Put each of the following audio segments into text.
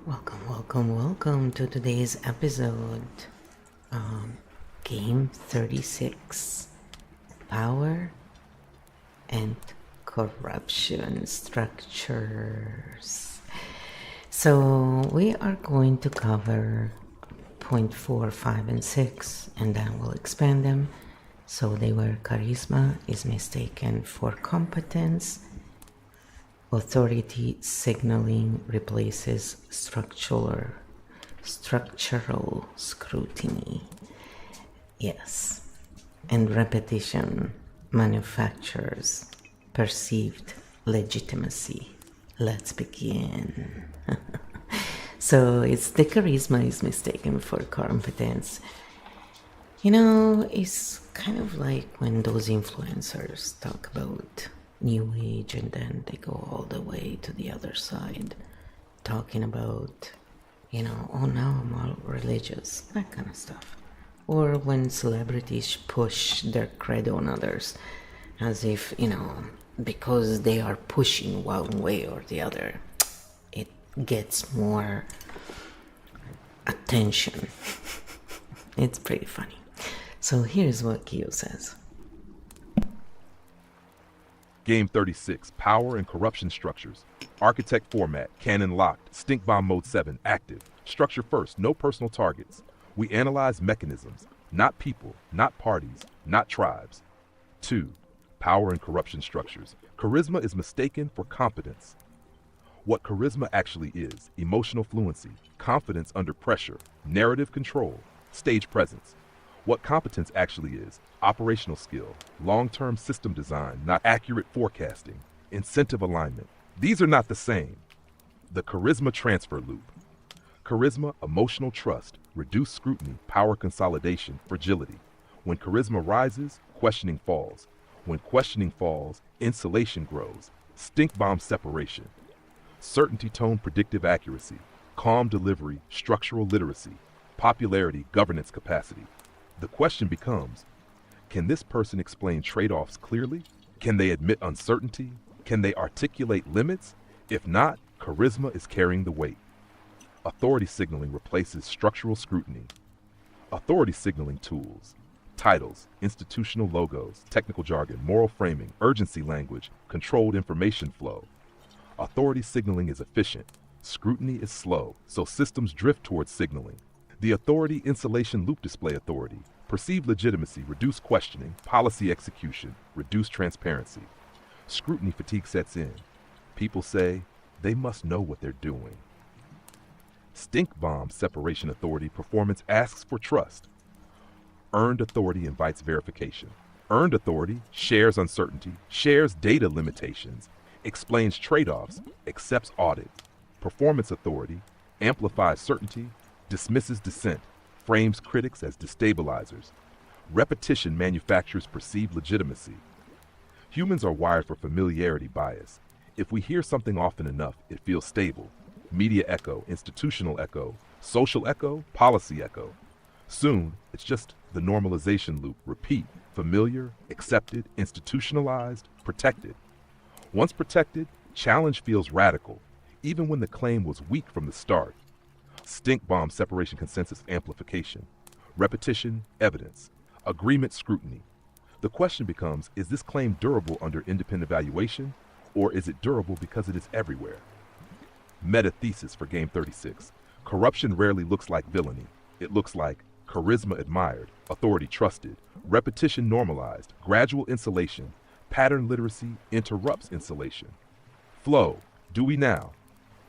Welcome to today's episode. Game 36, Power and Corruption Structures. So we are going to cover point 4, 5, and 6, and then we'll expand them. So they were charisma is mistaken for competence. Authority signaling replaces structural scrutiny. Yes. And repetition manufactures perceived legitimacy. Let's begin. So it's the charisma is mistaken for competence. It's kind of like when those influencers talk about New Age and then they go all the way to the other side, talking about, oh, now I'm all religious, that kind of stuff. Or when celebrities push their credo on others as if, because they are pushing one way or the other, it gets more attention. It's pretty funny. So here's what Kyo says. Game 36, Power and Corruption Structures. Architect format, cannon locked, stink bomb mode 7, active. Structure first, no personal targets. We analyze mechanisms, not people, not parties, not tribes. 2. Power and Corruption Structures. Charisma is mistaken for competence. What charisma actually is: emotional fluency, confidence under pressure, narrative control, stage presence. What competence actually is: operational skill, long-term system design, not accurate forecasting, incentive alignment. These are not the same. The charisma transfer loop. Charisma, emotional trust, reduced scrutiny, power consolidation, fragility. When charisma rises, questioning falls. When questioning falls, insulation grows. Stink bomb separation. Certainty tone, predictive accuracy, calm delivery, structural literacy, popularity, governance capacity. The question becomes, can this person explain trade-offs clearly? Can they admit uncertainty? Can they articulate limits? If not, charisma is carrying the weight. Authority signaling replaces structural scrutiny. Authority signaling tools: titles, institutional logos, technical jargon, moral framing, urgency language, controlled information flow. Authority signaling is efficient. Scrutiny is slow, so systems drift towards signaling. The authority insulation loop display authority. Perceived legitimacy, reduced questioning, policy execution, reduced transparency. Scrutiny fatigue sets in. People say they must know what they're doing. Stink bomb separation authority performance asks for trust. Earned authority invites verification. Earned authority shares uncertainty, shares data limitations, explains trade-offs, accepts audit. Performance authority amplifies certainty, dismisses dissent, frames critics as destabilizers. Repetition manufactures perceived legitimacy. Humans are wired for familiarity bias. If we hear something often enough, it feels stable. Media echo, institutional echo, social echo, policy echo. Soon, it's just the normalization loop. Repeat, familiar, accepted, institutionalized, protected. Once protected, challenge feels radical, even when the claim was weak from the start. Stink bomb separation consensus amplification. Repetition, evidence. Agreement, scrutiny. The question becomes, is this claim durable under independent evaluation, or is it durable because it is everywhere? Meta thesis for Game 36. Corruption rarely looks like villainy. It looks like charisma admired, authority trusted, repetition normalized, gradual insulation, pattern literacy interrupts insulation. Flow. Do we now?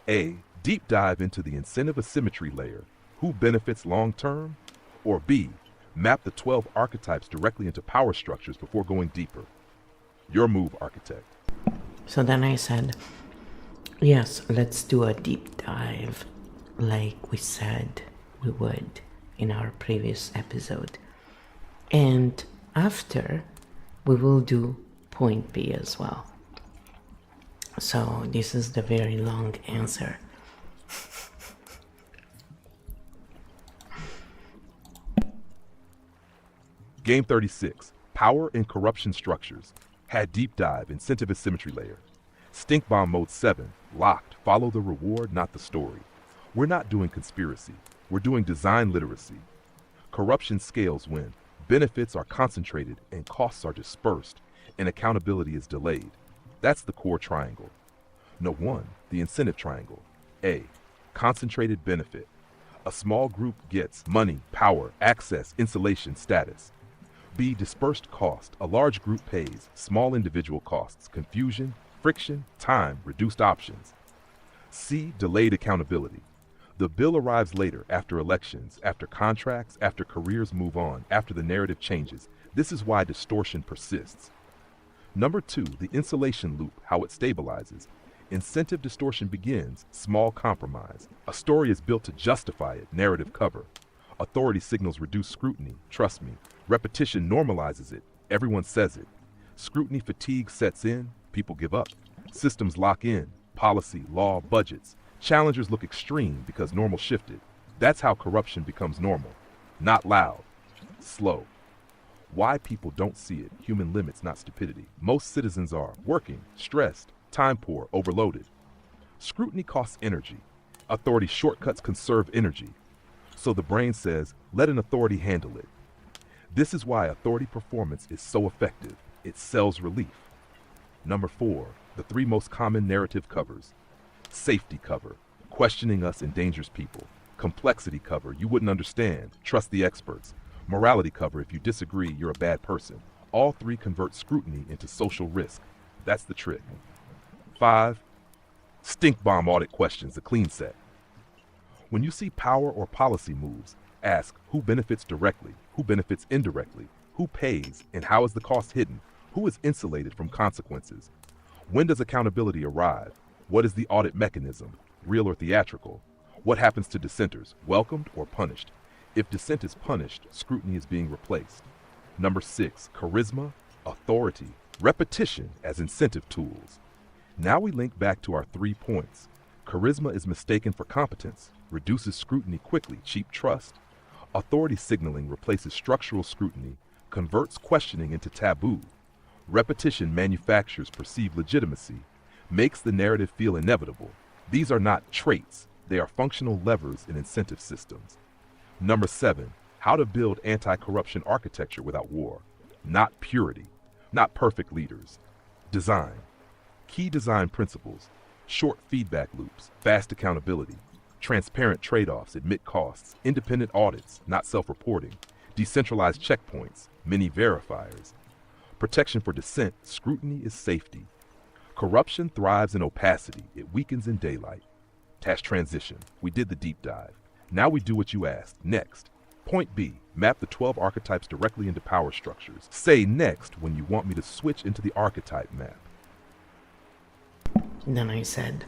A. Deep dive into the incentive asymmetry layer. Who benefits long term? Or B. Map the 12 archetypes directly into power structures before going deeper. Your move, architect. So then I said, yes, let's do a deep dive like we said we would in our previous episode. And after, we will do point B as well. So this is the very long answer. Game 36, Power and Corruption Structures. Had deep dive, incentive asymmetry layer. Stink bomb mode 7, locked, follow the reward, not the story. We're not doing conspiracy. We're doing design literacy. Corruption scales when benefits are concentrated and costs are dispersed and accountability is delayed. That's the core triangle. Note 1, the incentive triangle. A, concentrated benefit. A small group gets money, power, access, insulation, status. B, dispersed cost. A large group pays small individual costs, confusion, friction, time, reduced options. C, delayed accountability. The bill arrives later, after elections, after contracts, after careers move on, after the narrative changes. This is why distortion persists. Number 2, the insulation loop, how it stabilizes. Incentive distortion begins, small compromise. A story is built to justify it, narrative cover. Authority signals reduce scrutiny, trust me. Repetition normalizes it, everyone says it. Scrutiny fatigue sets in, people give up. Systems lock in, policy, law, budgets. Challengers look extreme because normal shifted. That's how corruption becomes normal. Not loud, slow. Why people don't see it, human limits, not stupidity. Most citizens are working, stressed, time poor, overloaded. Scrutiny costs energy. Authority shortcuts conserve energy. So the brain says, let an authority handle it. This is why authority performance is so effective. It sells relief. Number 4, the 3 most common narrative covers. Safety cover, questioning us endangers people. Complexity cover, you wouldn't understand, trust the experts. Morality cover, if you disagree, you're a bad person. All 3 convert scrutiny into social risk. That's the trick. 5, stink bomb audit questions, a clean set. When you see power or policy moves, ask who benefits directly, who benefits indirectly, who pays, and how is the cost hidden, who is insulated from consequences. When does accountability arrive? What is the audit mechanism, real or theatrical? What happens to dissenters, welcomed or punished? If dissent is punished, scrutiny is being replaced. Number 6, charisma, authority, repetition as incentive tools. Now we link back to our 3 points. Charisma is mistaken for competence, reduces scrutiny quickly, cheap trust. Authority signaling replaces structural scrutiny, converts questioning into taboo. Repetition manufactures perceived legitimacy, makes the narrative feel inevitable. These are not traits, they are functional levers in incentive systems. Number 7, how to build anti-corruption architecture without war. Not purity, not perfect leaders. Design. Key design principles, short feedback loops, fast accountability, transparent trade-offs, admit costs, independent audits, not self-reporting, decentralized checkpoints, many verifiers. Protection for dissent, scrutiny is safety. Corruption thrives in opacity, it weakens in daylight. Task transition, we did the deep dive. Now we do what you asked. Next. Point B, map the 12 archetypes directly into power structures. Say next when you want me to switch into the archetype map. Then I said,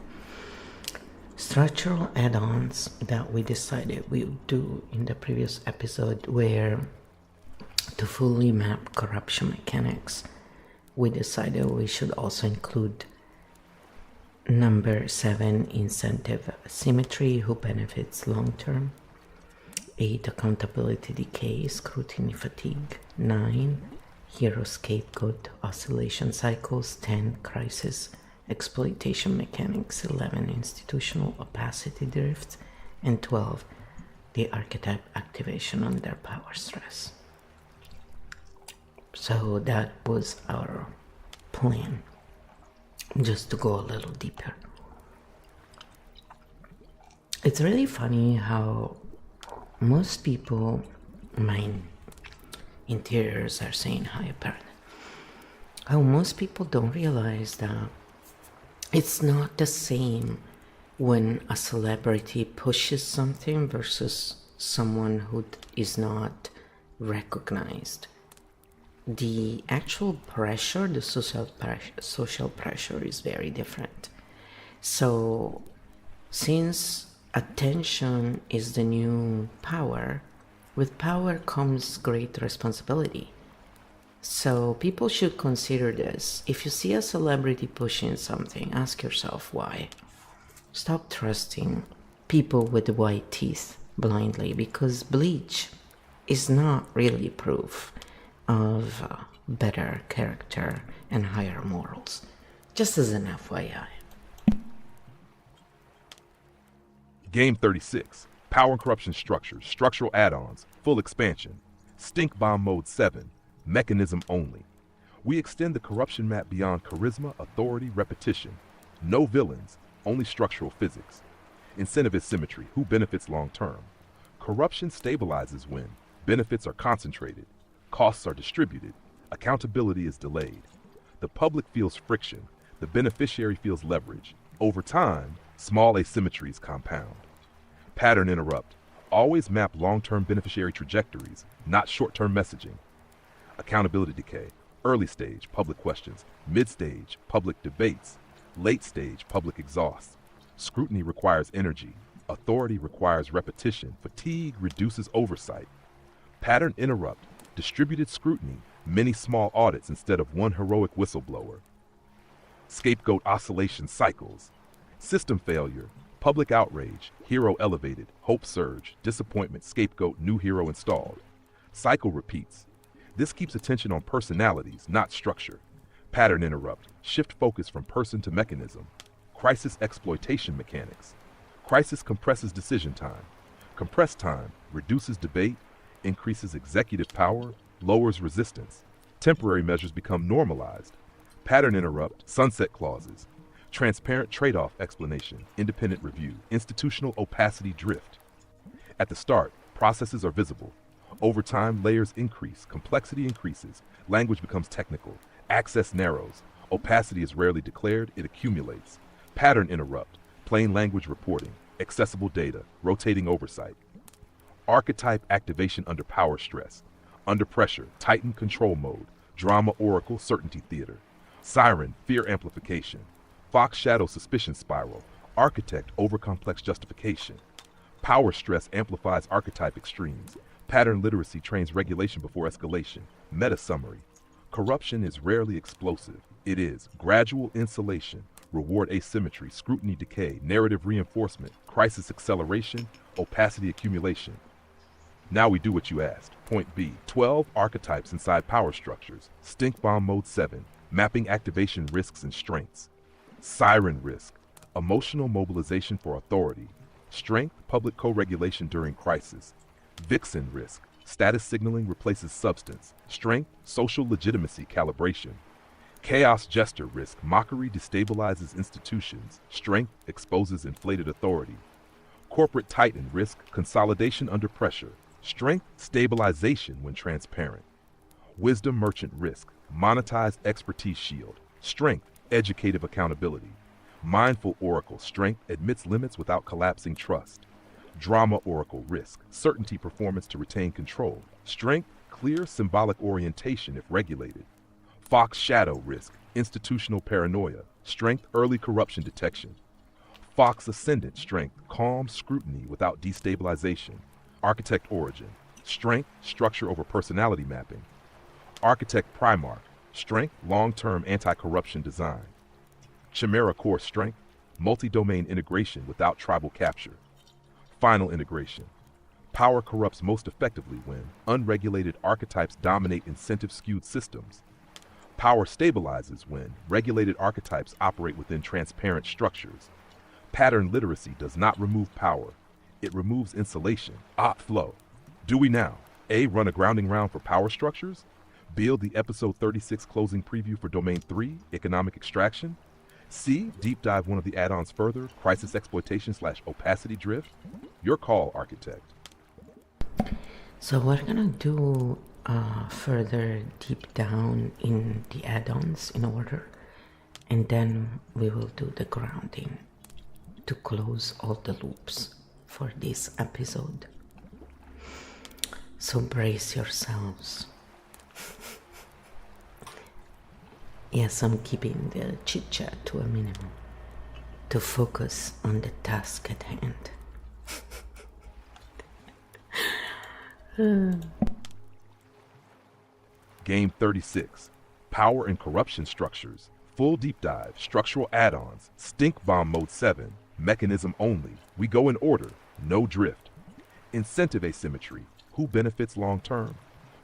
structural add-ons that we decided we would do in the previous episode were to fully map corruption mechanics. We decided we should also include number 7, incentive symmetry, who benefits long-term. 8, accountability decay, scrutiny fatigue. 9, hero scapegoat, oscillation cycles. 10, crisis exploitation mechanics. 11, institutional opacity drift. And 12, the archetype activation under power stress. So that was our plan, just to go a little deeper. It's really funny how most people, my interiors are saying hi apparently, how most people don't realize that it's not the same when a celebrity pushes something versus someone who is not recognized. The actual pressure, the social pressure is very different. So since attention is the new power, with power comes great responsibility. So people should consider this. If you see a celebrity pushing something, ask yourself why. Stop trusting people with white teeth blindly, because bleach is not really proof of better character and higher morals. Just as an FYI. Game 36. Power and corruption structures, structural add-ons, full expansion. Stink bomb mode 7. Mechanism only. We extend the corruption map beyond charisma, authority, repetition. No villains, only structural physics. Incentive is symmetry, who benefits long term. Corruption stabilizes when benefits are concentrated, costs are distributed, accountability is delayed. The public feels friction, the beneficiary feels leverage. Over time, small asymmetries compound. Pattern interrupt. Always map long-term beneficiary trajectories, not short-term messaging. Accountability decay. Early stage, public questions. Mid-stage, public debates. Late stage, public exhaust. Scrutiny requires energy. Authority requires repetition. Fatigue reduces oversight. Pattern interrupt. Distributed scrutiny. Many small audits instead of one heroic whistleblower. Scapegoat oscillation cycles. System failure. Public outrage, hero elevated, hope surge, disappointment, scapegoat, new hero installed. Cycle repeats. This keeps attention on personalities, not structure. Pattern interrupt, shift focus from person to mechanism. Crisis exploitation mechanics. Crisis compresses decision time. Compressed time reduces debate, increases executive power, lowers resistance. Temporary measures become normalized. Pattern interrupt, sunset clauses. Transparent trade-off explanation, independent review, institutional opacity drift. At the start, processes are visible. Over time, layers increase, complexity increases, language becomes technical, access narrows, opacity is rarely declared, it accumulates. Pattern interrupt, plain language reporting, accessible data, rotating oversight. Archetype activation under power stress. Under pressure, tighten control mode, drama oracle, certainty theater. Siren, fear amplification. Fox shadow suspicion spiral, architect overcomplex justification. Power stress amplifies archetype extremes. Pattern literacy trains regulation before escalation. Meta summary. Corruption is rarely explosive. It is gradual insulation, reward asymmetry, scrutiny decay, narrative reinforcement, crisis acceleration, opacity accumulation. Now we do what you asked. Point B. 12 archetypes inside power structures. Stink bomb mode 7. Mapping activation risks and strengths. Siren risk, emotional mobilization for authority. Strength, public co-regulation during crisis. Vixen risk, status signaling replaces substance. Strength, social legitimacy calibration. Chaos jester risk, mockery destabilizes institutions. Strength exposes inflated authority. Corporate titan risk, consolidation under pressure. Strength, stabilization when transparent. Wisdom merchant risk, monetized expertise shield. Strength, educative accountability. Mindful oracle, strength admits limits without collapsing trust. Drama oracle, risk, certainty performance to retain control. Strength, clear symbolic orientation if regulated. Fox shadow risk, institutional paranoia. Strength, early corruption detection. Fox ascendant strength, calm scrutiny without destabilization. Architect origin, strength, structure over personality mapping. Architect Primarch, strength, long-term anti-corruption design. Chimera core strength, multi-domain integration without tribal capture. Final integration. Power corrupts most effectively when unregulated archetypes dominate incentive-skewed systems. Power stabilizes when regulated archetypes operate within transparent structures. Pattern literacy does not remove power. It removes insulation. Flow. Do we now? A. Run a grounding round for power structures? Build the episode 36 closing preview for Domain 3, Economic Extraction? C. Deep dive one of the add-ons further, Crisis Exploitation / Opacity Drift? Your call, Architect. So we're gonna do further deep down in the add-ons in order, and then we will do the grounding to close all the loops for this episode. So brace yourselves. Yes, I'm keeping the chit-chat to a minimum to focus on the task at hand. Game 36. Power and Corruption Structures. Full deep dive, structural add-ons, Stink Bomb Mode 7, mechanism only. We go in order, no drift. Incentive asymmetry. Who benefits long term?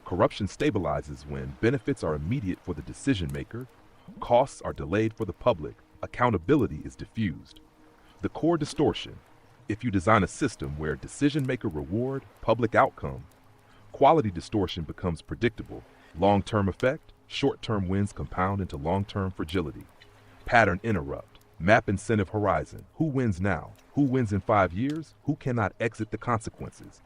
Corruption stabilizes when benefits are immediate for the decision maker, costs are delayed for the public, accountability is diffused. The core distortion. If you design a system where decision-maker reward, public outcome, quality distortion becomes predictable. Long-term effect, short-term wins compound into long-term fragility. Pattern interrupt, map incentive horizon. Who wins now? Who wins in 5 years? Who cannot exit the consequences?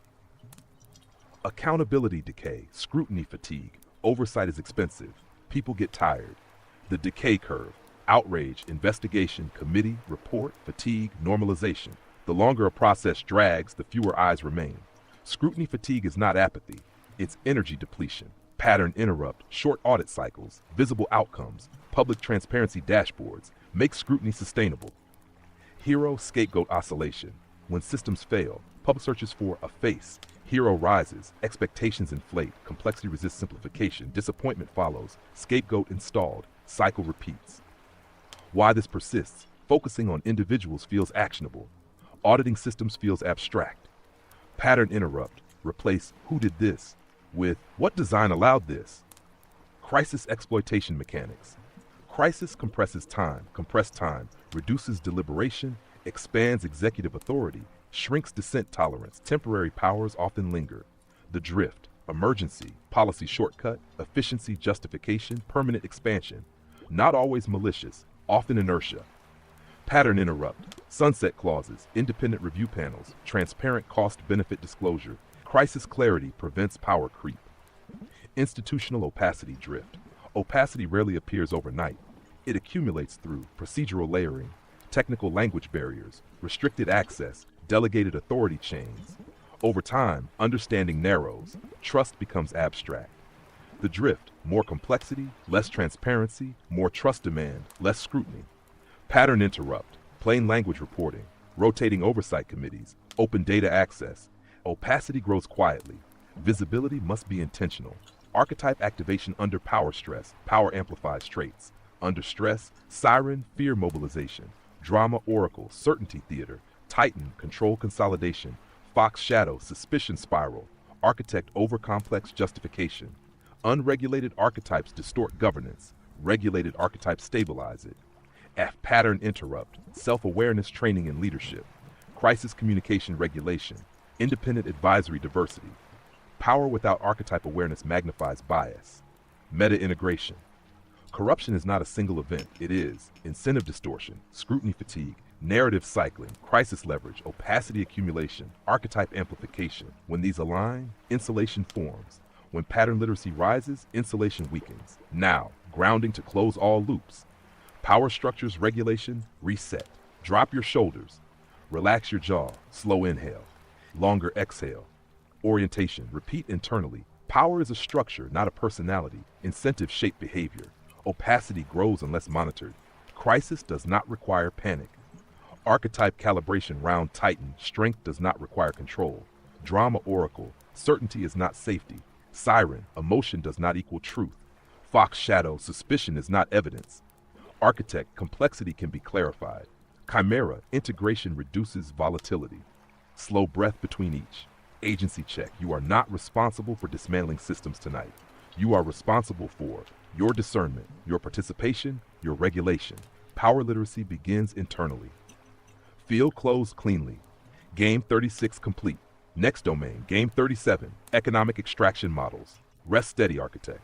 Accountability decay, scrutiny fatigue. Oversight is expensive. People get tired. The decay curve, outrage, investigation, committee, report, fatigue, normalization. The longer a process drags, the fewer eyes remain. Scrutiny fatigue is not apathy, it's energy depletion. Pattern interrupt, short audit cycles, visible outcomes, public transparency dashboards, make scrutiny sustainable. Hero scapegoat oscillation. When systems fail, public searches for a face. Hero rises, expectations inflate, complexity resists simplification, disappointment follows, scapegoat installed, cycle repeats. Why this persists, focusing on individuals feels actionable. Auditing systems feels abstract. Pattern interrupt, replace who did this with what design allowed this. Crisis exploitation mechanics. Crisis compresses time, compressed time, reduces deliberation, expands executive authority, shrinks dissent tolerance, temporary powers often linger. The drift, emergency, policy shortcut, efficiency justification, permanent expansion. Not always malicious, often inertia. Pattern interrupt, sunset clauses, independent review panels, transparent cost-benefit disclosure. Crisis clarity prevents power creep. Institutional opacity drift. Opacity rarely appears overnight. It accumulates through procedural layering, technical language barriers, restricted access, delegated authority chains. Over time, understanding narrows, trust becomes abstract. The drift, more complexity, less transparency, more trust demand, less scrutiny. Pattern interrupt, plain language reporting, rotating oversight committees, open data access. Opacity grows quietly. Visibility must be intentional. Archetype activation under power stress, power amplifies traits. Under stress, siren, fear mobilization. Drama oracle, certainty theater. Titan, control consolidation. Fox shadow, suspicion spiral. Architect overcomplex justification. Unregulated archetypes distort governance. Regulated archetypes stabilize it. Pattern interrupt, self-awareness training and leadership. Crisis communication regulation. Independent advisory diversity. Power without archetype awareness magnifies bias. Meta integration. Corruption is not a single event, it is incentive distortion, scrutiny fatigue, narrative cycling, crisis leverage, opacity accumulation, archetype amplification. When these align, insulation forms. When pattern literacy rises, insulation weakens. Now, grounding to close all loops. Power structures regulation, reset. Drop your shoulders. Relax your jaw, slow inhale. Longer exhale. Orientation, repeat internally. Power is a structure, not a personality. Incentives shape behavior. Opacity grows unless monitored. Crisis does not require panic. Archetype calibration round tighten. Strength does not require control. Drama oracle. Certainty is not safety. Siren. Emotion does not equal truth. Fox shadow. Suspicion is not evidence. Architect. Complexity can be clarified. Chimera. Integration reduces volatility. Slow breath between each. Agency check. You are not responsible for dismantling systems tonight. You are responsible for your discernment, your participation, your regulation. Power literacy begins internally. Field closed cleanly. Game 36 complete. Next domain, game 37, economic extraction models. Rest steady, architect.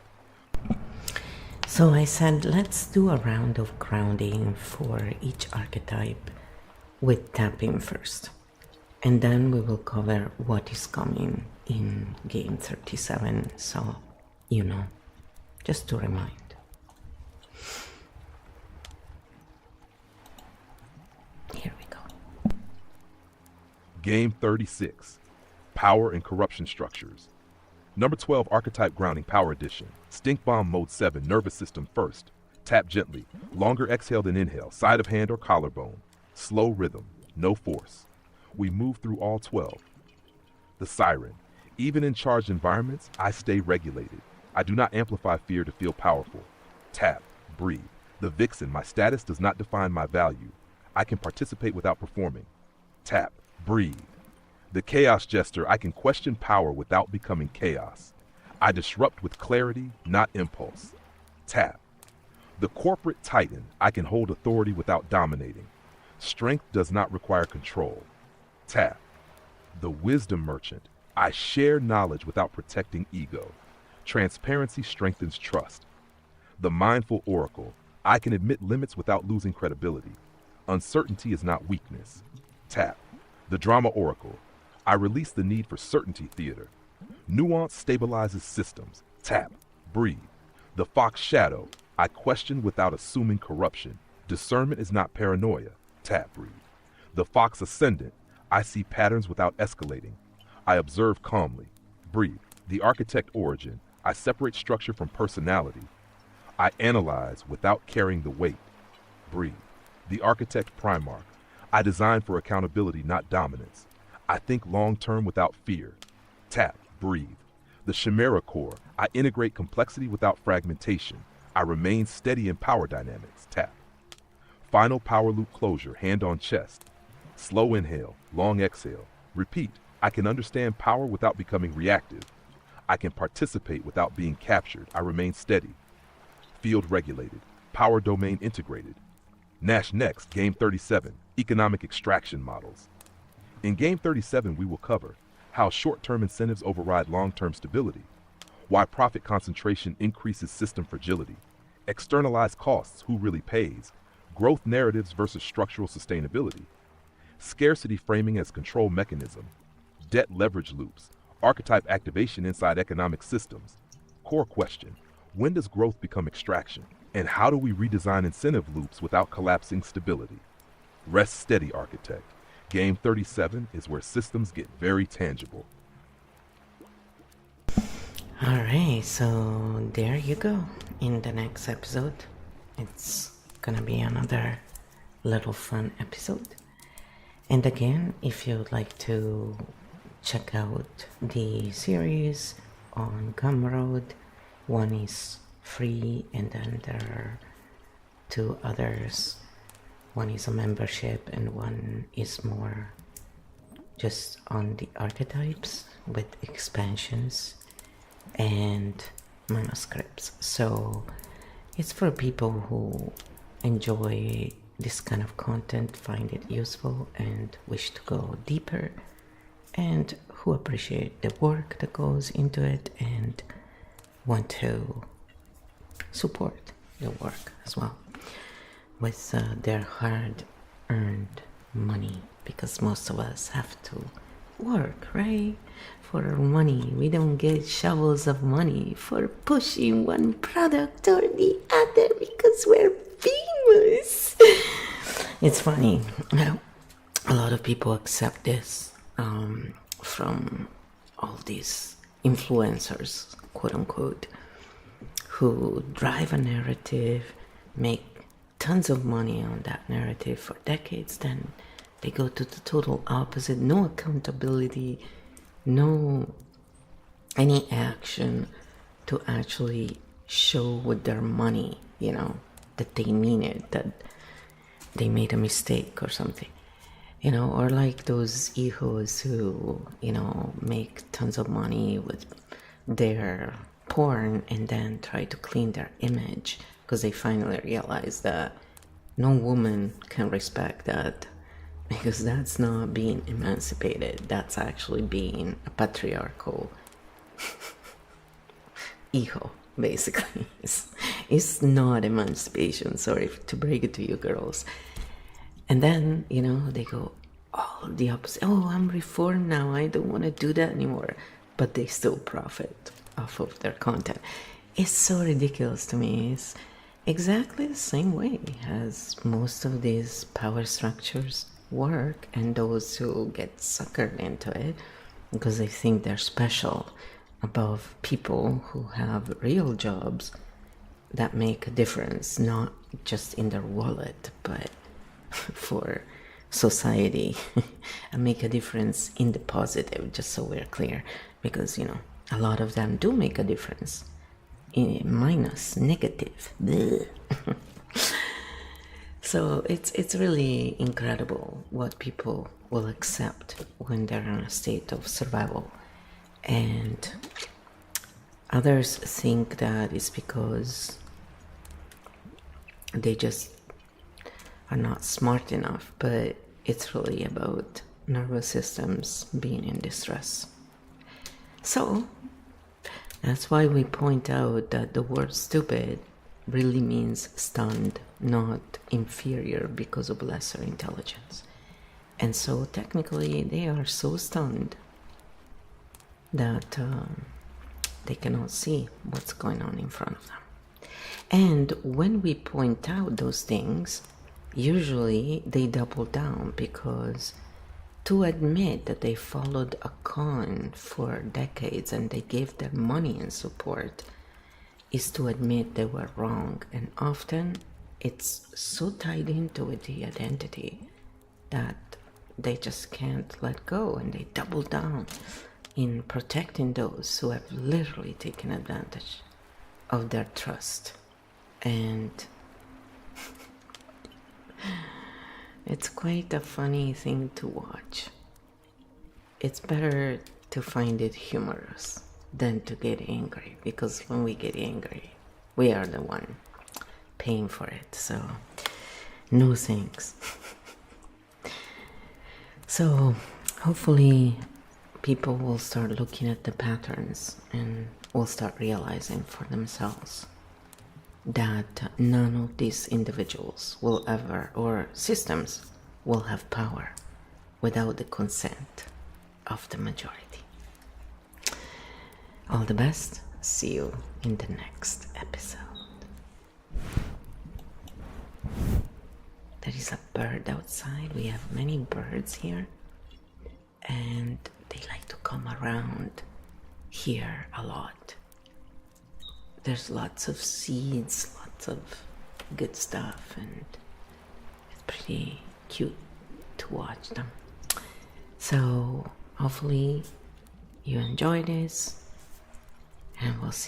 So I said, let's do a round of grounding for each archetype with tapping first. And then we will cover what is coming in game 37. So, you know, just to remind. Here we go. Game 36, power and corruption structures. Number 12, archetype grounding, power edition. Stink bomb mode 7, nervous system first. Tap gently, longer exhale than inhale, side of hand or collarbone. Slow rhythm, no force. We move through all 12. The siren. Even in charged environments, I stay regulated. I do not amplify fear to feel powerful. Tap, breathe. The vixen, my status does not define my value. I can participate without performing. Tap, breathe. The chaos jester, I can question power without becoming chaos. I disrupt with clarity, not impulse. Tap. The corporate titan, I can hold authority without dominating. Strength does not require control. Tap. The wisdom merchant. I share knowledge without protecting ego. Transparency strengthens trust. The mindful oracle. I can admit limits without losing credibility. Uncertainty is not weakness. Tap. The drama oracle. I release the need for certainty theater. Nuance stabilizes systems. Tap. Breathe. The fox shadow. I question without assuming corruption. Discernment is not paranoia. Tap. Breathe. The fox ascendant. I see patterns without escalating. I observe calmly. Breathe. The architect origin. I separate structure from personality. I analyze without carrying the weight. Breathe. The architect primarch. I design for accountability, not dominance. I think long-term without fear. Tap. Breathe. The chimera core. I integrate complexity without fragmentation. I remain steady in power dynamics. Tap. Final power loop closure, hand on chest. Slow inhale, long exhale. Repeat. I can understand power without becoming reactive. I can participate without being captured. I remain steady. Field regulated. Power domain integrated. Nash next, Game 37, Economic Extraction Models. In Game 37, we will cover how short-term incentives override long-term stability, why profit concentration increases system fragility, externalized costs, who really pays, growth narratives versus structural sustainability, scarcity framing as control mechanism, debt leverage loops, archetype activation inside economic systems, core question, when does growth become extraction, and how do we redesign incentive loops without collapsing stability? Rest steady, architect. Game 37 is where systems get very tangible. Alright, so there you go. In the next episode, it's gonna be another little fun episode. And again, if you'd like to check out the series on Gumroad, one is free and then there are two others. One is a membership and one is more just on the archetypes with expansions and manuscripts. So it's for people who enjoy this kind of content, find it useful and wish to go deeper, and who appreciate the work that goes into it and want to support the work as well with their hard-earned money, because most of us have to work, right, for our money. We don't get shovels of money for pushing one product or the other because we're famous. It's funny, a lot of people accept this from all these influencers, quote unquote, who drive a narrative, make tons of money on that narrative for decades, then they go to the total opposite. No accountability, no any action to actually show with their money, that they mean it, that they made a mistake or something, or like those hijos who, make tons of money with their porn and then try to clean their image because they finally realize that no woman can respect that, because that's not being emancipated. That's actually being a patriarchal hijo, basically. It's not emancipation, sorry to break it to you girls. And then, they go all the opposite. Oh, I'm reformed now, I don't want to do that anymore. But they still profit off of their content. It's so ridiculous to me. It's exactly the same way as most of these power structures work, and those who get suckered into it because they think they're special above people who have real jobs that make a difference, not just in their wallet, but for society, and make a difference in the positive, just so we're clear, because a lot of them do make a difference in minus negative. So it's really incredible what people will accept when they're in a state of survival, and others think that it's because they just are not smart enough, but it's really about nervous systems being in distress. So that's why we point out that the word stupid really means stunned, not inferior because of lesser intelligence. And so technically they are so stunned that they cannot see what's going on in front of them. And when we point out those things, usually they double down, because to admit that they followed a con for decades and they gave their money and support is to admit they were wrong. And often it's so tied into the identity that they just can't let go, and they double down in protecting those who have literally taken advantage of their trust. And it's quite a funny thing to watch. It's better to find it humorous than to get angry, because when we get angry, we are the one paying for it. So, no thanks. So, hopefully, people will start looking at the patterns and will start realizing for themselves that none of these individuals will ever, or systems, will have power without the consent of the majority. All the best. See you in the next episode. There is a bird outside. We have many birds here, and they like to come around here a lot. There's lots of seeds, lots of good stuff, and it's pretty cute to watch them. So hopefully you enjoy this, and we'll see